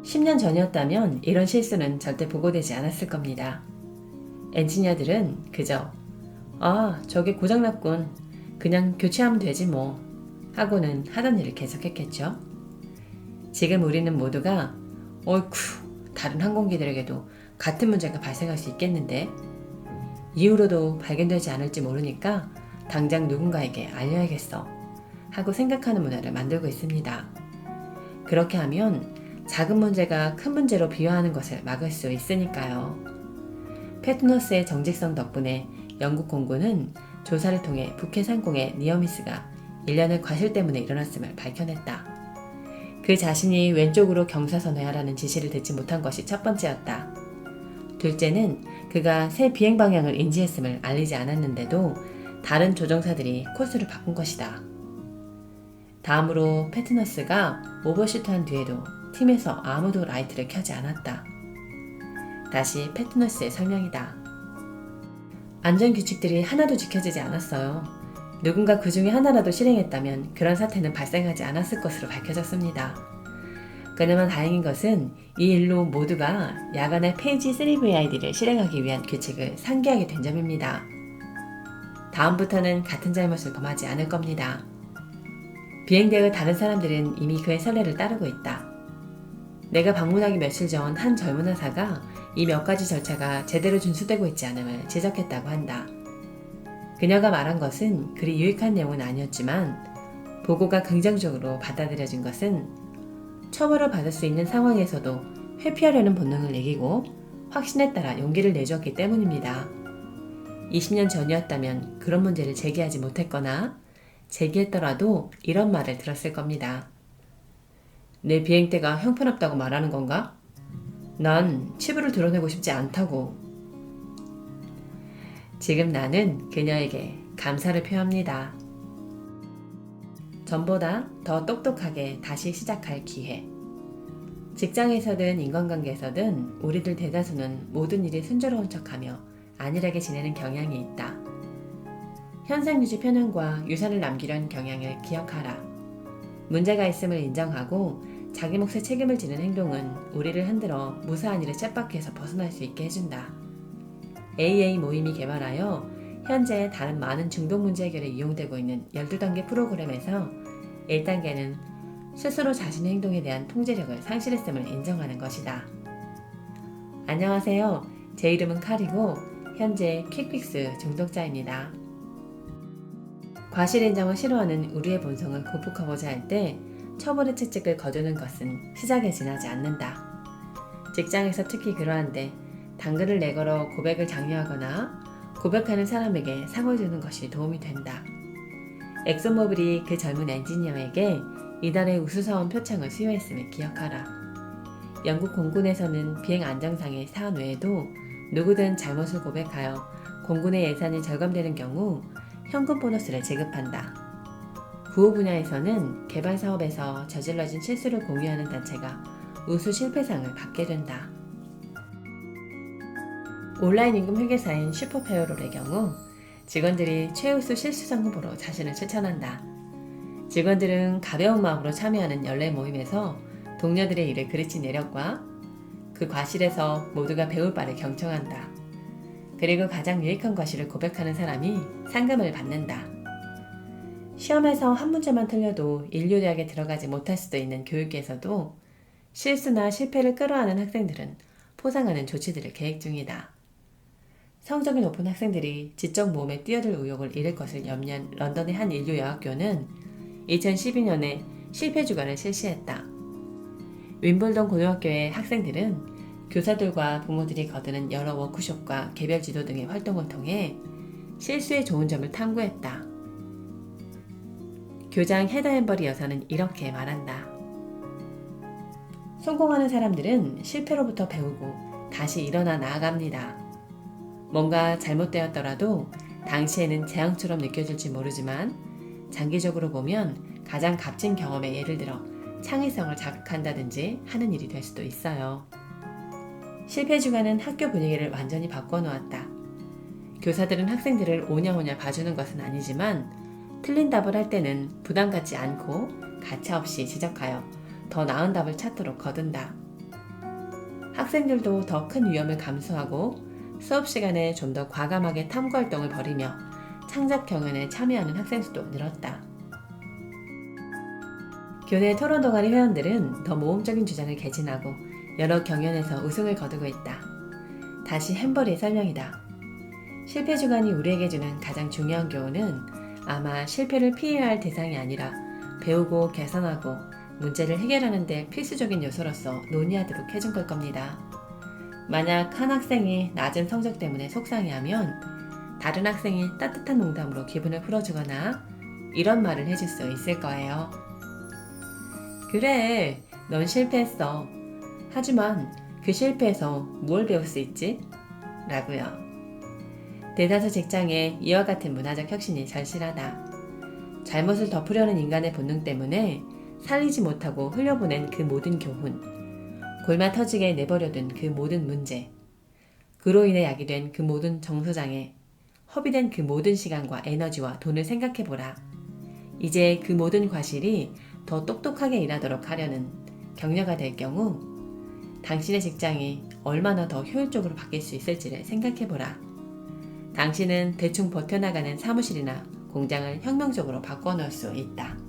10년 전이었다면 이런 실수는 절대 보고되지 않았을 겁니다. 엔지니어들은 그저 저게 고장났군. 그냥 교체하면 되지 뭐. 하고는 하던 일을 계속했겠죠. 지금 우리는 모두가 어이쿠, 다른 항공기들에게도 같은 문제가 발생할 수 있겠는데 이후로도 발견되지 않을지 모르니까 당장 누군가에게 알려야겠어 하고 생각하는 문화를 만들고 있습니다. 그렇게 하면 작은 문제가 큰 문제로 비화하는 것을 막을 수 있으니까요. 페트너스의 정직성 덕분에 영국 공군은 조사를 통해 북해 상공의 니어미스가 1년의 과실 때문에 일어났음을 밝혀냈다. 그 자신이 왼쪽으로 경사선을 하라는 지시를 듣지 못한 것이 첫 번째였다. 둘째는 그가 새 비행 방향을 인지했음을 알리지 않았는데도 다른 조종사들이 코스를 바꾼 것이다. 다음으로 페트너스가 오버슈트한 뒤에도 팀에서 아무도 라이트를 켜지 않았다. 다시 페트너스의 설명이다. 안전규칙들이 하나도 지켜지지 않았어요. 누군가 그 중에 하나라도 실행했다면 그런 사태는 발생하지 않았을 것으로 밝혀졌습니다. 그나마 다행인 것은 이 일로 모두가 야간에 페이지 3VID를 실행하기 위한 규칙을 상기하게 된 점입니다. 다음부터는 같은 잘못을 범하지 않을 겁니다. 비행대의 다른 사람들은 이미 그의 선례를 따르고 있다. 내가 방문하기 며칠 전 한 젊은 의사가 이 몇 가지 절차가 제대로 준수되고 있지 않음을 지적했다고 한다. 그녀가 말한 것은 그리 유익한 내용은 아니었지만 보고가 긍정적으로 받아들여진 것은 처벌을 받을 수 있는 상황에서도 회피하려는 본능을 이기고 확신에 따라 용기를 내주었기 때문입니다. 20년 전이었다면 그런 문제를 제기하지 못했거나 제기했더라도 이런 말을 들었을 겁니다. 내 비행대가 형편없다고 말하는 건가? 난 치부를 드러내고 싶지 않다고. 지금 나는 그녀에게 감사를 표합니다. 전보다 더 똑똑하게 다시 시작할 기회. 직장에서든 인간관계에서든 우리들 대다수는 모든 일이 순조로운 척하며 안일하게 지내는 경향이 있다. 현상유지 편향과 유산을 남기려는 경향을 기억하라. 문제가 있음을 인정하고 자기 몫의 책임을 지는 행동은 우리를 흔들어 무사한 일의 쳇바퀴에서 벗어날 수 있게 해준다. AA 모임이 개발하여 현재 다른 많은 중독 문제 해결에 이용되고 있는 12단계 프로그램에서 1단계는 스스로 자신의 행동에 대한 통제력을 상실했음을 인정하는 것이다. 안녕하세요. 제 이름은 칼이고 현재 퀵픽스 중독자입니다. 과실 인정을 싫어하는 우리의 본성을 극복하고자 할 때 처벌의 채찍을 거두는 것은 시작에 지나지 않는다. 직장에서 특히 그러한데 당근을 내걸어 고백을 장려하거나 고백하는 사람에게 상을 주는 것이 도움이 된다. 엑소모빌이 그 젊은 엔지니어에게 이달의 우수사원 표창을 수여했음을 기억하라. 영국 공군에서는 비행 안정상의 사안 외에도 누구든 잘못을 고백하여 공군의 예산이 절감되는 경우 현금 보너스를 지급한다. 구호 분야에서는 개발 사업에서 저질러진 실수를 공유하는 단체가 우수 실패상을 받게 된다. 온라인 임금 회계사인 슈퍼페어롤의 경우 직원들이 최우수 실수상 후보로 자신을 추천한다. 직원들은 가벼운 마음으로 참여하는 연례 모임에서 동료들의 일을 그르친 내력과 그 과실에서 모두가 배울 바를 경청한다. 그리고 가장 유익한 과실을 고백하는 사람이 상금을 받는다. 시험에서 한 문제만 틀려도 인류대학에 들어가지 못할 수도 있는 교육에서도 실수나 실패를 끌어안은 학생들은 포상하는 조치들을 계획 중이다. 성적이 높은 학생들이 지적 모험에 뛰어들 의욕을 잃을 것을 염려한 런던의 한 인류여학교는 2012년에 실패 주간을 실시했다. 윈블던 고등학교의 학생들은 교사들과 부모들이 거두는 여러 워크숍과 개별 지도 등의 활동을 통해 실수의 좋은 점을 탐구했다. 교장 헤더 햄버리 여사는 이렇게 말한다. 성공하는 사람들은 실패로부터 배우고 다시 일어나 나아갑니다. 뭔가 잘못되었더라도 당시에는 재앙처럼 느껴질지 모르지만 장기적으로 보면 가장 값진 경험에 예를 들어 창의성을 자극한다든지 하는 일이 될 수도 있어요. 실패 주간은 학교 분위기를 완전히 바꿔놓았다. 교사들은 학생들을 오냐오냐 봐주는 것은 아니지만 틀린 답을 할 때는 부담 갖지 않고 가차없이 지적하여 더 나은 답을 찾도록 거둔다. 학생들도 더 큰 위험을 감수하고 수업 시간에 좀 더 과감하게 탐구 활동을 벌이며 창작 경연에 참여하는 학생 수도 늘었다. 교내 토론 동아리 회원들은 더 모험적인 주장을 개진하고 여러 경연에서 우승을 거두고 있다. 다시 햄버리의 설명이다. 실패 주간이 우리에게 주는 가장 중요한 교훈은 아마 실패를 피해야 할 대상이 아니라 배우고 개선하고 문제를 해결하는 데 필수적인 요소로서 논의하도록 해준 걸 겁니다. 만약 한 학생이 낮은 성적 때문에 속상해하면 다른 학생이 따뜻한 농담으로 기분을 풀어주거나 이런 말을 해줄 수 있을 거예요. 그래, 넌 실패했어. 하지만 그 실패에서 뭘 배울 수 있지? 라고요. 대다수 직장에 이와 같은 문화적 혁신이 절실하다. 잘못을 덮으려는 인간의 본능 때문에 살리지 못하고 흘려보낸 그 모든 교훈, 골마 터지게 내버려둔 그 모든 문제, 그로 인해 야기된 그 모든 정서장애, 허비된 그 모든 시간과 에너지와 돈을 생각해보라. 이제 그 모든 과실이 더 똑똑하게 일하도록 하려는 격려가 될 경우 당신의 직장이 얼마나 더 효율적으로 바뀔 수 있을지를 생각해보라. 당신은 대충 버텨나가는 사무실이나 공장을 혁명적으로 바꿔놓을 수 있다.